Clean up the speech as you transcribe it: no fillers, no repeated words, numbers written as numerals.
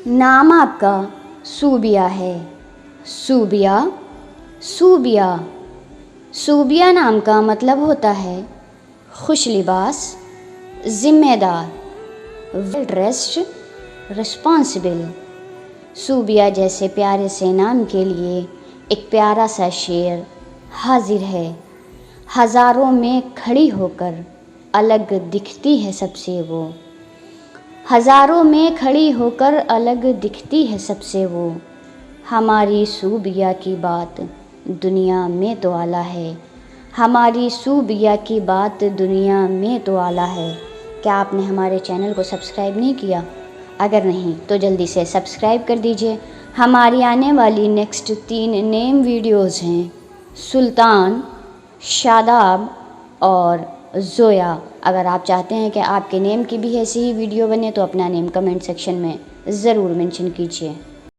नाम आपका सूबिया है। सूबिया, सूबिया। सूबिया नाम का मतलब होता है खुश लिबास, ज़िम्मेदार, वेल ड्रेस्ड, रिस्पॉन्सिबल। सूबिया जैसे प्यारे से नाम के लिए एक प्यारा सा शेर हाजिर है। हज़ारों में खड़ी होकर अलग दिखती है सबसे वो। हज़ारों में खड़ी होकर अलग दिखती है सबसे वो। हमारी सूबिया की बात दुनिया में तो आला है। हमारी सूबिया की बात दुनिया में तो आला है। क्या आपने हमारे चैनल को सब्सक्राइब नहीं किया? अगर नहीं तो जल्दी से सब्सक्राइब कर दीजिए। हमारी आने वाली नेक्स्ट 3 नेम वीडियोज़ हैं सुल्तान, शादाब और ज़ोया। अगर आप चाहते हैं कि आपके नेम की भी ऐसी ही वीडियो बने तो अपना नेम कमेंट सेक्शन में ज़रूर मेंशन कीजिए।